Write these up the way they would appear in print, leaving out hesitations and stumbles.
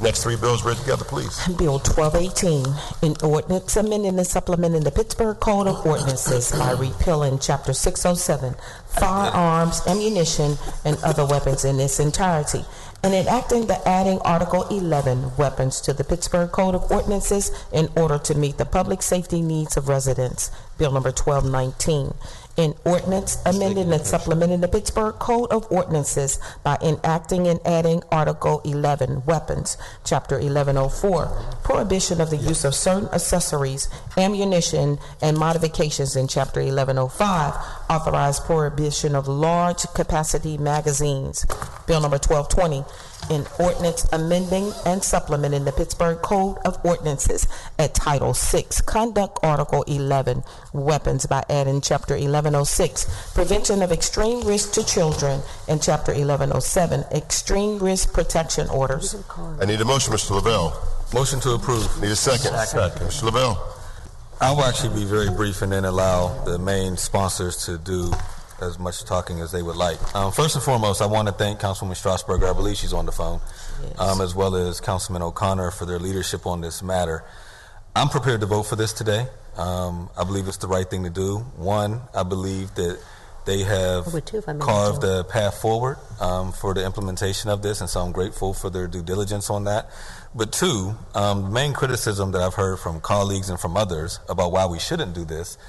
Next three bills read together, please. Bill 1218, an ordinance amending and supplementing the Pittsburgh Code of Ordinances by repealing Chapter 607, firearms, ammunition, and other weapons in its entirety, and enacting the adding Article 11, weapons, to the Pittsburgh Code of Ordinances in order to meet the public safety needs of residents. Bill number 1219, an ordinance amending and supplementing the Pittsburgh Code of Ordinances by enacting and adding Article 11, weapons, Chapter 1104, prohibition of the use of certain accessories, ammunition, and modifications in Chapter 1105, authorized prohibition of large capacity magazines. Bill number 1220, an ordinance amending and supplementing the Pittsburgh Code of Ordinances at Title VI, Conduct Article 11, weapons, by adding Chapter 1106, prevention of extreme risk to children, and Chapter 1107, extreme risk protection orders. I need a motion, Mr. Lavelle. Motion to approve. Need a second. Mr. Lavelle. I will actually be very brief and then allow the main sponsors to do as much talking as they would like. First and foremost, I want to thank Councilwoman Strasburger, I believe she's on the phone, yes, as well as Councilman O'Connor for their leadership on this matter. I'm prepared to vote for this today. I believe it's the right thing to do. One, I believe that they have carved a path forward for the implementation of this, and so I'm grateful for their due diligence on that. But two, the main criticism that I've heard from colleagues and from others about why we shouldn't do this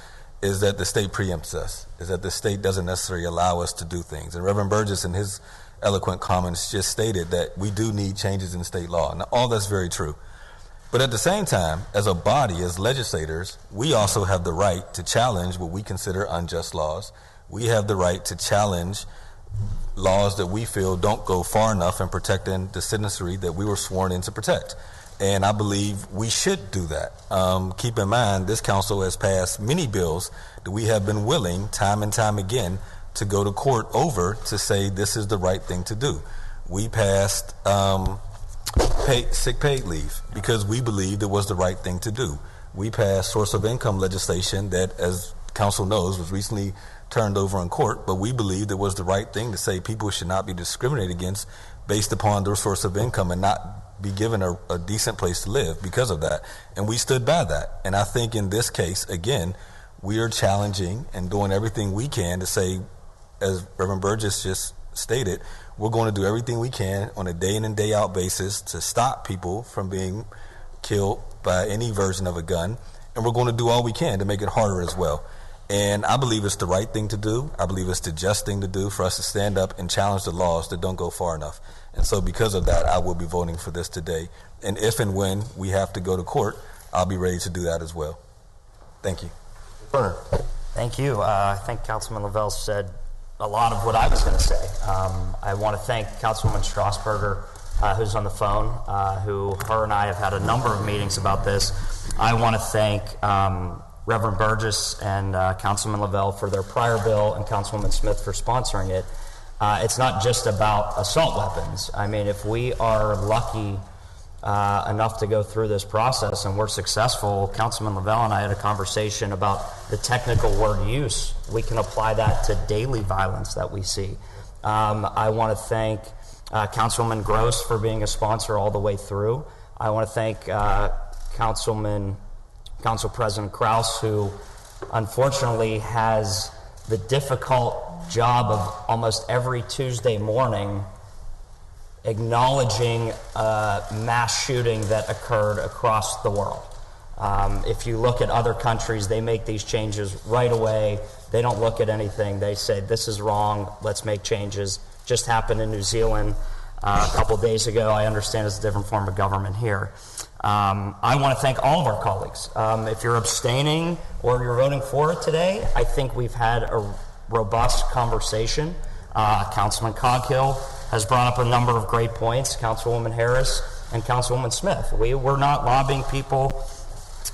is that the state preempts us, is that the state doesn't necessarily allow us to do things. And Reverend Burgess, in his eloquent comments, just stated that we do need changes in state law. Now, all that's very true. But at the same time, as a body, as legislators, we also have the right to challenge what we consider unjust laws. We have the right to challenge laws that we feel don't go far enough in protecting the citizenry that we were sworn in to protect. And I believe we should do that. Keep in mind, this council has passed many bills that we have been willing, time and time again, to go to court over to say this is the right thing to do. We passed sick paid leave because we believed it was the right thing to do. We passed source of income legislation that, as council knows, was recently turned over in court, but we believed it was the right thing to say people should not be discriminated against based upon their source of income and not be given a decent place to live because of that. And we stood by that. And I think in this case, again, we are challenging and doing everything we can to say, as Reverend Burgess just stated, we're going to do everything we can on a day in and day out basis to stop people from being killed by any version of a gun. And we're going to do all we can to make it harder as well. And I believe it's the right thing to do. I believe it's the just thing to do for us to stand up and challenge the laws that don't go far enough. And so because of that, I will be voting for this today. And if and when we have to go to court, I'll be ready to do that as well. Thank you. Thank you. I think Councilman Lavelle said a lot of what I was going to say. I want to thank Councilwoman Strasburger, who's on the phone, her and I have had a number of meetings about this. I want to thank Reverend Burgess and Councilman Lavelle for their prior bill and Councilwoman Smith for sponsoring it. It's not just about assault weapons. I mean, if we are lucky enough to go through this process and we're successful, Councilman Lavelle and I had a conversation about the technical word use. We can apply that to daily violence that we see. I want to thank Councilwoman Gross for being a sponsor all the way through. I want to thank Council President Kraus, who unfortunately has the difficult job of almost every Tuesday morning acknowledging a mass shooting that occurred across the world. If you look at other countries, they make these changes right away. They don't look at anything. They say, this is wrong, let's make changes. Just happened in New Zealand a couple days ago. I understand it's a different form of government here. I want to thank all of our colleagues. If you're abstaining or you're voting for it today, I think we've had a robust conversation. Councilman Coghill has brought up a number of great points, Councilwoman Harris and Councilwoman Smith. We're not lobbying people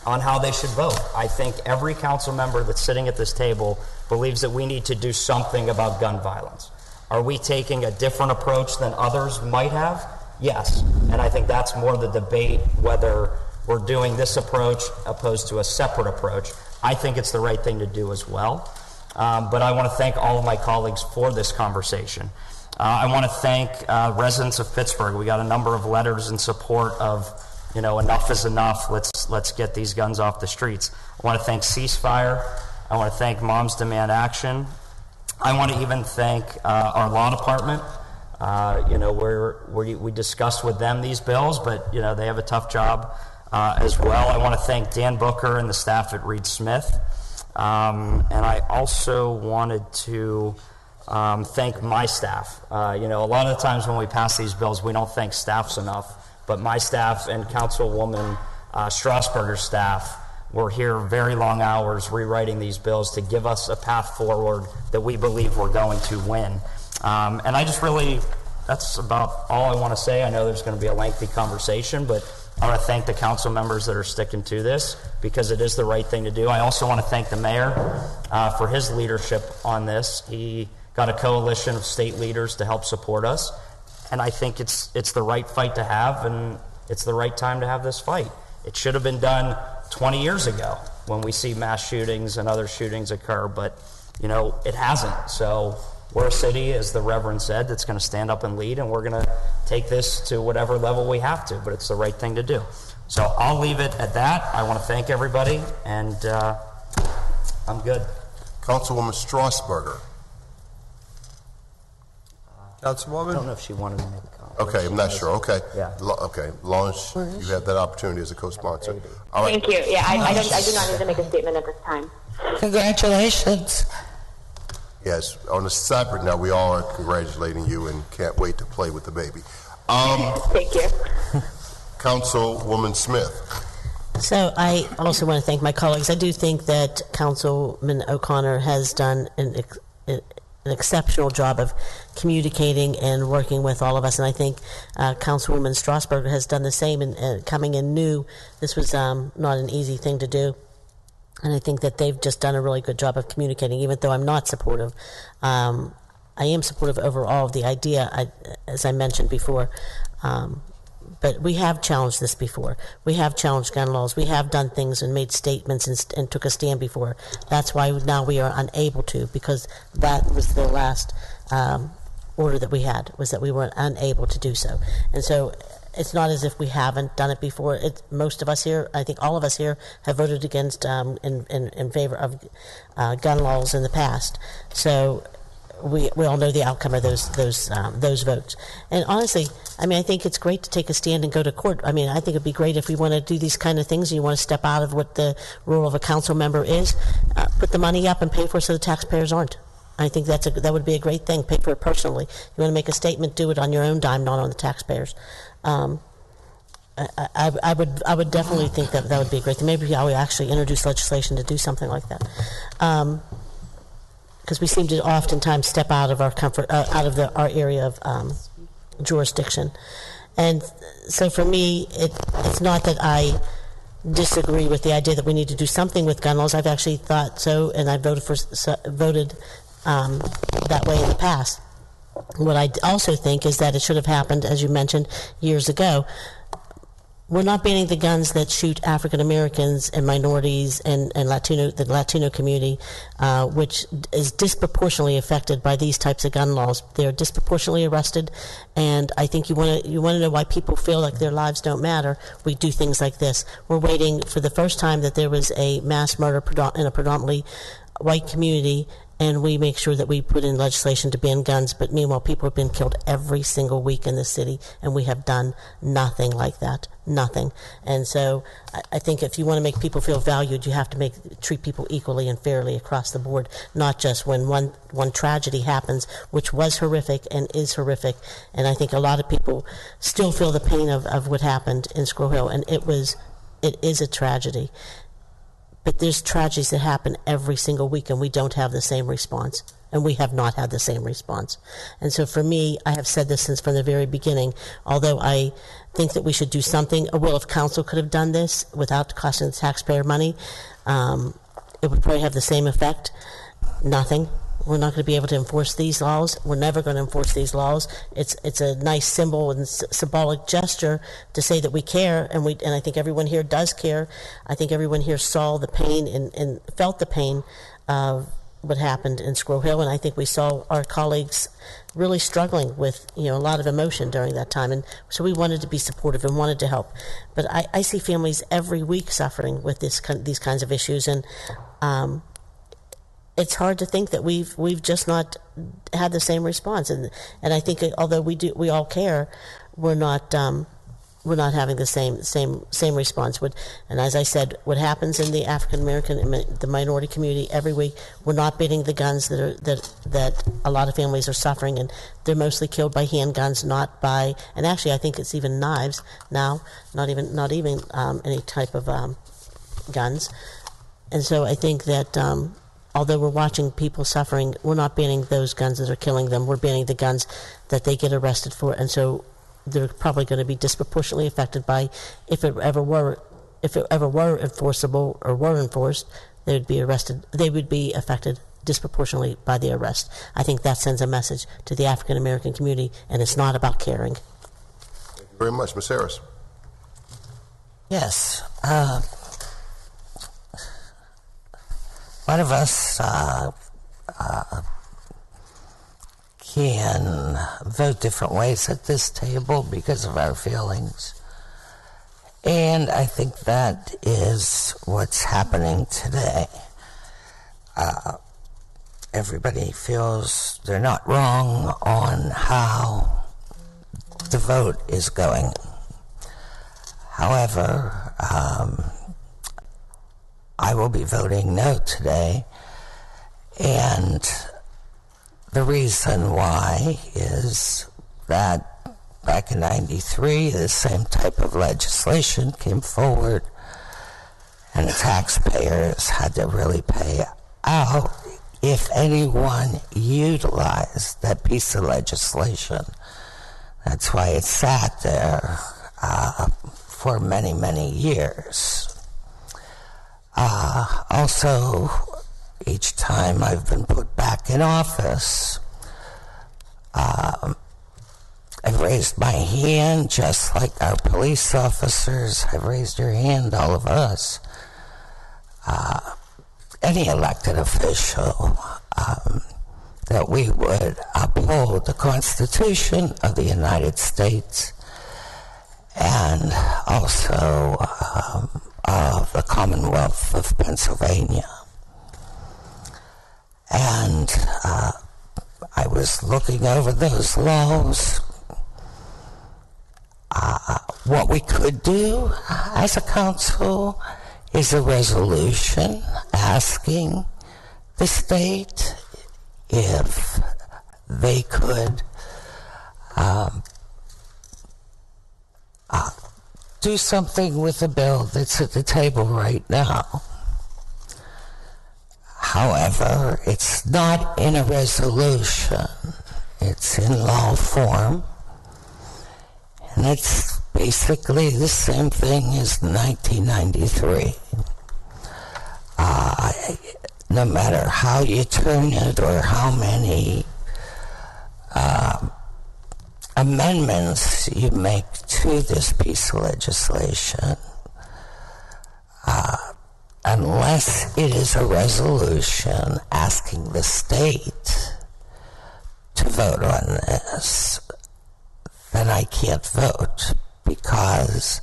on how they should vote. I think every council member that's sitting at this table believes that we need to do something about gun violence. Are we taking a different approach than others might have? Yes, and I think that's more the debate, whether we're doing this approach opposed to a separate approach. I think it's the right thing to do as well. But I want to thank all of my colleagues for this conversation. I want to thank residents of Pittsburgh. We got a number of letters in support of, enough is enough. Let's get these guns off the streets. I want to thank Ceasefire. I want to thank Moms Demand Action. I want to even thank our law department. We discussed with them these bills, but they have a tough job as well. I want to thank Dan Booker and the staff at Reed Smith, and I also wanted to thank my staff. A lot of the times when we pass these bills, we don't thank staffs enough, but my staff and Councilwoman Strasburger's staff were here very long hours rewriting these bills to give us a path forward that we believe we're going to win. And that's about all I want to say. I know there's going to be a lengthy conversation, but I want to thank the council members that are sticking to this because it is the right thing to do. I also want to thank the mayor for his leadership on this. He got a coalition of state leaders to help support us, and I think it's the right fight to have, and it's the right time to have this fight. It should have been done 20 years ago when we see mass shootings and other shootings occur, but it hasn't. So we're a city, as the Reverend said, that's going to stand up and lead, and we're going to take this to whatever level we have to, but it's the right thing to do. So I'll leave it at that. I want to thank everybody, and I'm good. Councilwoman Strasburger. Councilwoman? I don't know if she wanted to make a comment. Okay, I'm not sure. Okay. Yeah. Okay, Lawrence, you have that opportunity as a co-sponsor. All right. Thank you. Yeah, I do not need to make a statement at this time. Congratulations. Yes, on a separate note, we all are congratulating you and can't wait to play with the baby. Thank you. Councilwoman Smith. So I also want to thank my colleagues. I do think that Councilman O'Connor has done an exceptional job of communicating and working with all of us, and I think Councilwoman Strasburger has done the same. And coming in new, this was not an easy thing to do. And I think that they've just done a really good job of communicating, even though I'm not supportive. I am supportive overall of the idea, as I mentioned before. But we have challenged this before. We have challenged gun laws. We have done things and made statements and took a stand before. That's why now we are unable to, because that was the last order that we had, was that we were unable to do so. And so it's not as if we haven't done it before. Most of us here, I think all of us here, have voted against in favor of gun laws in the past. So we all know the outcome of those votes. And honestly, I think it's great to take a stand and go to court. I think it'd be great if we want to do these kind of things and you want to step out of what the role of a council member is, put the money up and pay for it so the taxpayers aren't. I think that would be a great thing. Pay for it personally. You want to make a statement, do it on your own dime, not on the taxpayers. I would definitely think that would be a great thing. Maybe I would actually introduce legislation to do something like that, because we seem to oftentimes step out of our comfort, out of our area of jurisdiction. And so for me, it's not that I disagree with the idea that we need to do something with gun laws. I've actually thought so, and I voted that way in the past. What I also think is that it should have happened, as you mentioned, years ago. We're not banning the guns that shoot African Americans and minorities and the Latino community, which is disproportionately affected by these types of gun laws. They're disproportionately arrested, and I think you want to know why people feel like their lives don't matter. We do things like this. We're waiting for the first time that there was a mass murder in a predominantly white community, and we make sure that we put in legislation to ban guns, but meanwhile people have been killed every single week in this city, and we have done nothing like that. Nothing. And so I think if you want to make people feel valued, you have to treat people equally and fairly across the board, not just when one tragedy happens, which was horrific and is horrific. And I think a lot of people still feel the pain of what happened in Squirrel Hill, and it is a tragedy. But there's tragedies that happen every single week, and we don't have the same response. And we have not had the same response. And so for me, I have said this since from the very beginning, although I think that we should do something, a will of council could have done this without costing the taxpayer money. It would probably have the same effect. Nothing. We're not going to be able to enforce these laws. We're never going to enforce these laws. It's a nice symbol and symbolic gesture to say that we care, and I think everyone here does care. I think everyone here saw the pain and felt the pain of what happened in Squirrel Hill, and I think we saw our colleagues really struggling with a lot of emotion during that time, and so we wanted to be supportive and wanted to help. But I see families every week suffering with these kinds of issues, and it's hard to think that we've just not had the same response, and I think although we all care, we're not having the same response. And as I said, what happens in the African American, the minority community every week, we're not beating the guns that a lot of families are suffering, and they're mostly killed by handguns, not by, and actually I think it's even knives now, not even any type of guns. And so I think that although we're watching people suffering, we're not banning those guns that are killing them. We're banning the guns that they get arrested for, and so they're probably going to be disproportionately affected by, if it ever were enforceable or were enforced, they would be arrested. They would be affected disproportionately by the arrest. I think that sends a message to the African American community, and it's not about caring. Thank you very much, Ms. Harris. Yes. One of us can vote different ways at this table because of our feelings. And I think that is what's happening today. Everybody feels they're not wrong on how the vote is going. However, I will be voting no today, and the reason why is that back in '93, the same type of legislation came forward, and the taxpayers had to really pay out if anyone utilized that piece of legislation. That's why it sat there for many, many years. Also, each time I've been put back in office, I've raised my hand just like our police officers have raised their hand, all of us. Any elected official, that we would uphold the Constitution of the United States and also of the Commonwealth of Pennsylvania. And I was looking over those laws. What we could do as a council is a resolution asking the state if they could do something with the bill that's at the table right now. However, it's not in a resolution. It's in law form. And it's basically the same thing as 1993. No matter how you turn it or how many amendments you make to this piece of legislation, unless it is a resolution asking the state to vote on this, then I can't vote, because,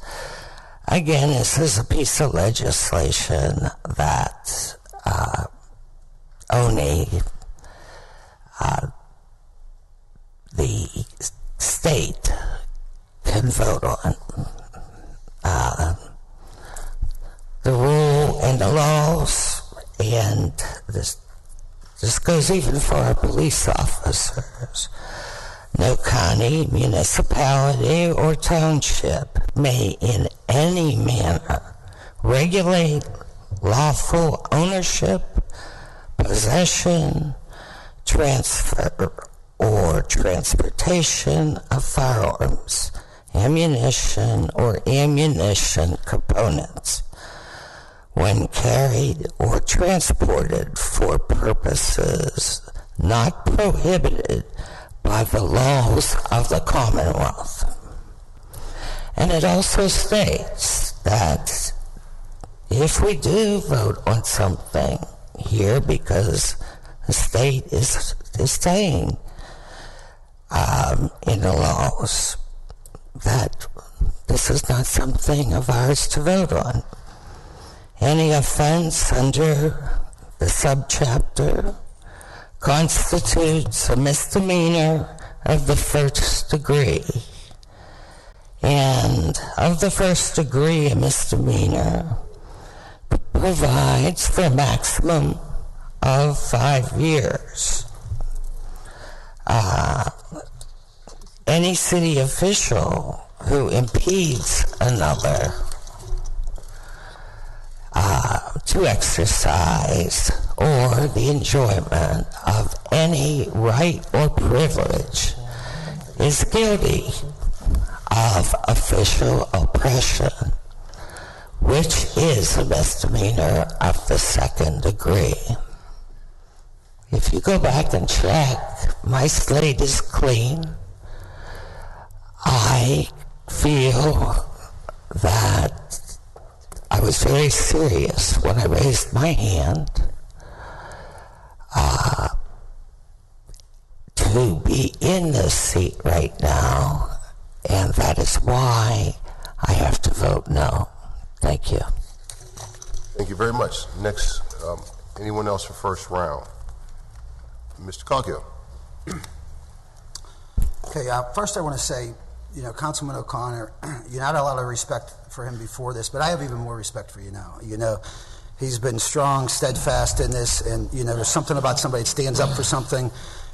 again, this is a piece of legislation that only the state can vote on. The rule and the laws, and this goes even for our police officers. No county, municipality, or township may in any manner regulate lawful ownership, possession, transfer, or transportation of firearms, ammunition, or ammunition components when carried or transported for purposes not prohibited by the laws of the Commonwealth. And it also states that if we do vote on something here, because the state is saying in the laws that this is not something of ours to vote on. Any offense under the subchapter constitutes a misdemeanor of the first degree. And of the first degree, a misdemeanor provides for a maximum of 5 years. Any city official who impedes another to exercise or the enjoyment of any right or privilege is guilty of official oppression, which is a misdemeanor of the second degree. If you go back and check, my slate is clean. I feel that I was very serious when I raised my hand to be in this seat right now, and that is why I have to vote no. Thank you. Thank you very much. Next, anyone else for first round? Mr. Coghill. Okay, first I want to say, Councilman O'Connor, you had a lot of respect for him before this, but I have even more respect for you now. He's been strong, steadfast in this, and, there's something about somebody that stands up for something,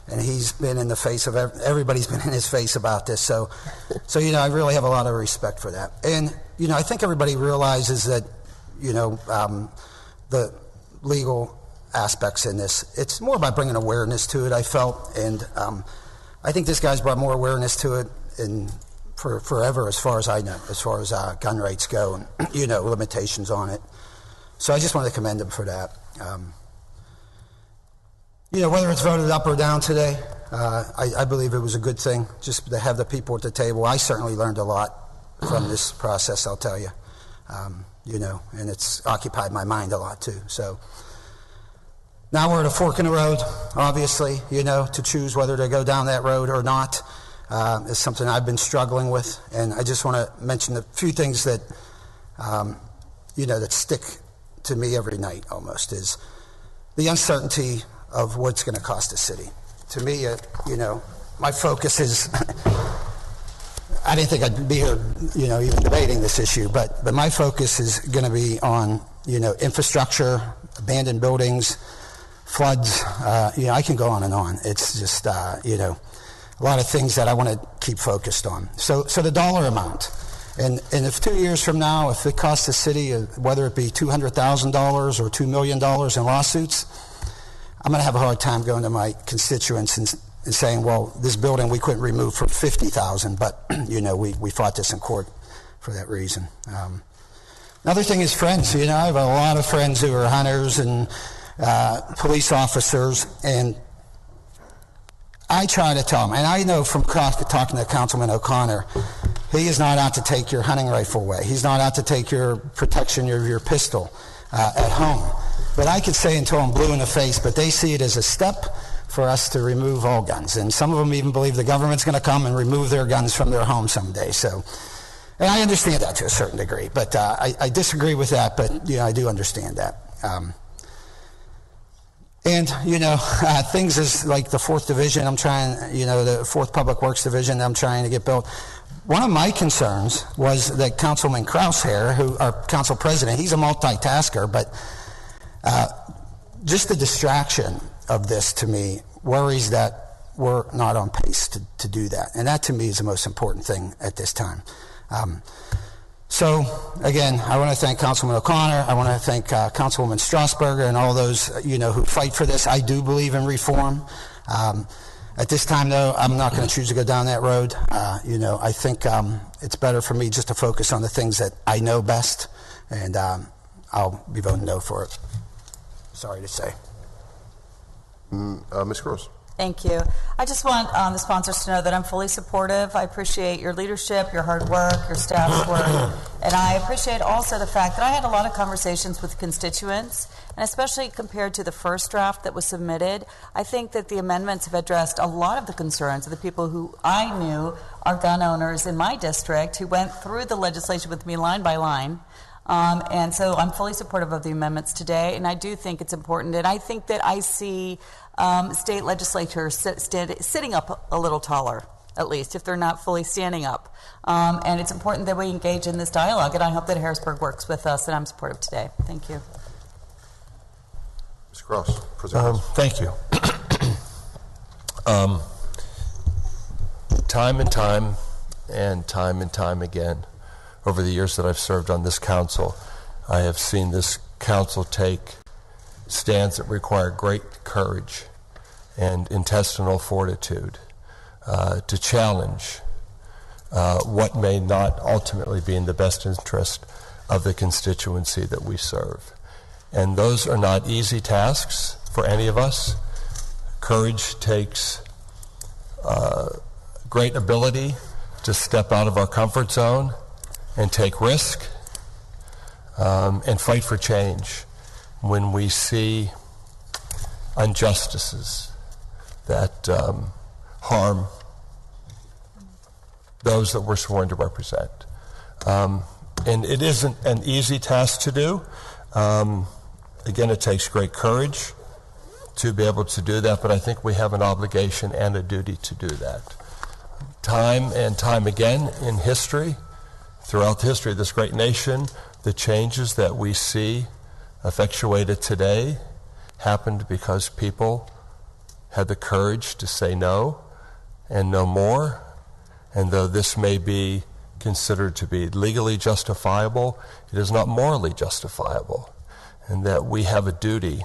and he's been in the face of, everybody's been in his face about this, so I really have a lot of respect for that. And, I think everybody realizes that, the legal aspects in this, it's more about bringing awareness to it, I felt, and I think this guy's brought more awareness to it for forever, as far as I know, as far as gun rights go and, limitations on it. So I just wanted to commend him for that. Whether it's voted up or down today, I believe it was a good thing just to have the people at the table. I certainly learned a lot from this process, I'll tell you, and it's occupied my mind a lot too. So now we're at a fork in the road, obviously, to choose whether to go down that road or not. Is something I've been struggling with, and I just want to mention a few things that, that stick to me every night almost, is the uncertainty of what's going to cost the city. To me, my focus is, I didn't think I'd be here, even debating this issue, but my focus is going to be on, infrastructure, abandoned buildings, floods, I can go on and on. It's just, a lot of things that I want to keep focused on. So the dollar amount, and if 2 years from now, if it costs the city, whether it be $200,000 or $2 million in lawsuits, I'm going to have a hard time going to my constituents and saying, well, this building we couldn't remove for $50,000, but we fought this in court for that reason. Another thing is friends. I have a lot of friends who are hunters and police officers, and I try to tell them, and I know from talking to Councilman O'Connor, he is not out to take your hunting rifle away. He's not out to take your protection of your pistol at home. But I could say until I'm blue in the face, but they see it as a step for us to remove all guns. And some of them even believe the government's going to come and remove their guns from their home someday. So, and I understand that to a certain degree, but I disagree with that, but I do understand that. And, things is like the 4th Division, the 4th Public Works Division I'm trying to get built. One of my concerns was that Councilman Croushair, our council president, he's a multitasker, but just the distraction of this to me worries that we're not on pace to do that. And that to me is the most important thing at this time. So, again, I want to thank Councilman O'Connor. I want to thank Councilwoman Strasburger and all those, who fight for this. I do believe in reform. At this time, though, I'm not going to choose to go down that road. I think it's better for me just to focus on the things that I know best, and I'll be voting no for it. Sorry to say. Ms. Gross. Thank you. I just want the sponsors to know that I'm fully supportive. I appreciate your leadership, your hard work, your staff's work, and I appreciate also the fact that I had a lot of conversations with constituents, and especially compared to the first draft that was submitted, I think that the amendments have addressed a lot of the concerns of the people who I knew are gun owners in my district who went through the legislation with me line by line. And so I'm fully supportive of the amendments today, and I do think it's important. And I think that I see state legislatures sitting up a little taller, at least, if they're not fully standing up. And it's important that we engage in this dialogue, and I hope that Harrisburg works with us, and I'm supportive today. Thank you. Mr. Cross, present. Thank you. Time and time again, over the years that I've served on this council, I have seen this council take stands that require great courage and intestinal fortitude to challenge what may not ultimately be in the best interest of the constituency that we serve. And those are not easy tasks for any of us. Courage takes great ability to step out of our comfort zone and take risk and fight for change when we see injustices that harm those that we're sworn to represent. And it isn't an easy task to do. Again, it takes great courage to be able to do that, but I think we have an obligation and a duty to do that. Time and time again in history, throughout the history of this great nation, the changes that we see effectuated today happened because people had the courage to say no and no more. And though this may be considered to be legally justifiable, it is not morally justifiable. And that we have a duty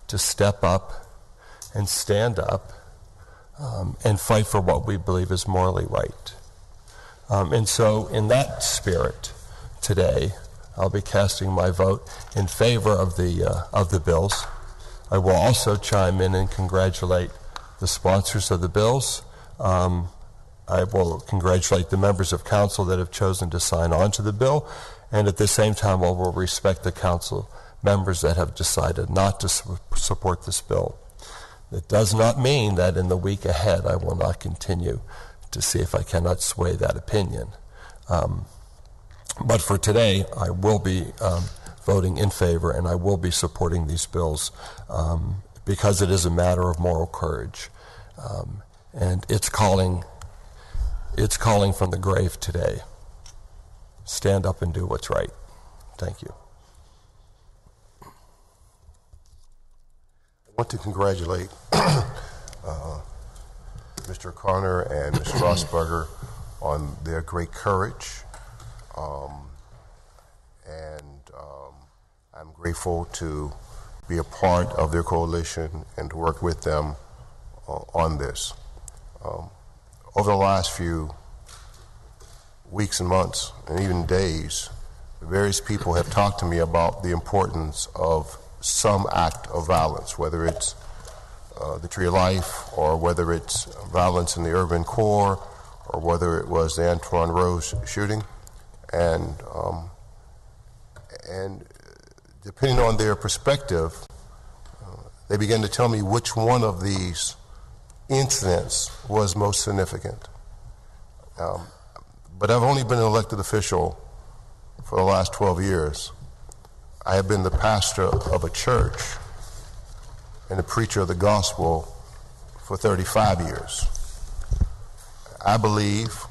to step up and stand up and fight for what we believe is morally right. And so in that spirit today, I'll be casting my vote in favor of the bills. I will also chime in and congratulate the sponsors of the bills. I will congratulate the members of council that have chosen to sign on to the bill, and at the same time I will respect the council members that have decided not to support this bill. That does not mean that in the week ahead I will not continue to see if I cannot sway that opinion. But for today, I will be voting in favor, and I will be supporting these bills because it is a matter of moral courage. And it's calling from the grave today. Stand up and do what's right. Thank you. I want to congratulate Mr. Connor and Ms. Strasburger on their great courage. I'm grateful to be a part of their coalition and to work with them on this. Over the last few weeks and months, and even days, various people have talked to me about the importance of some act of violence, whether it's the Tree of Life, or whether it's violence in the urban core, or whether it was the Antoine Rose shooting. And depending on their perspective, they began to tell me which one of these incidents was most significant. But I've only been an elected official for the last 12 years. I have been the pastor of a church and the preacher of the gospel for 35 years. I believe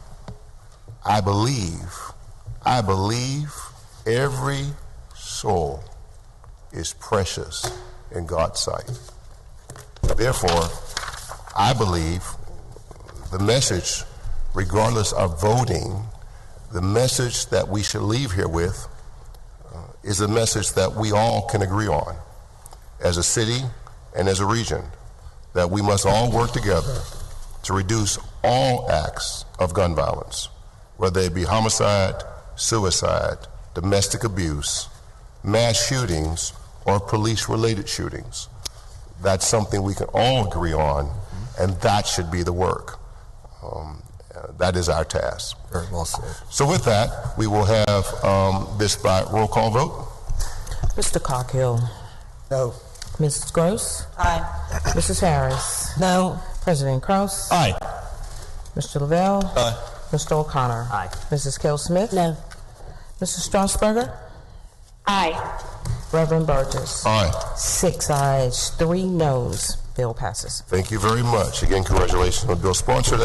every soul is precious in God's sight. Therefore, I believe the message, regardless of voting, the message that we should leave here with is a message that we all can agree on as a city and as a region, that we must all work together to reduce all acts of gun violence, whether it be homicide, suicide, domestic abuse, mass shootings, or police-related shootings. That's something we can all agree on and that should be the work. That is our task. Very well said. So with that, we will have this by roll call vote. Mr. Coghill. No. Mrs. Gross. Aye. Mrs. Harris. No. President Kraus. Aye. Mr. Lavelle. Aye. Mr. O'Connor. Aye. Mrs. Kell Smith. No. Mrs. Strasburger. Aye. Reverend Burgess. Aye. 6 ayes, 3 noes. Bill passes. Thank you very much. Again, congratulations on the bill sponsored.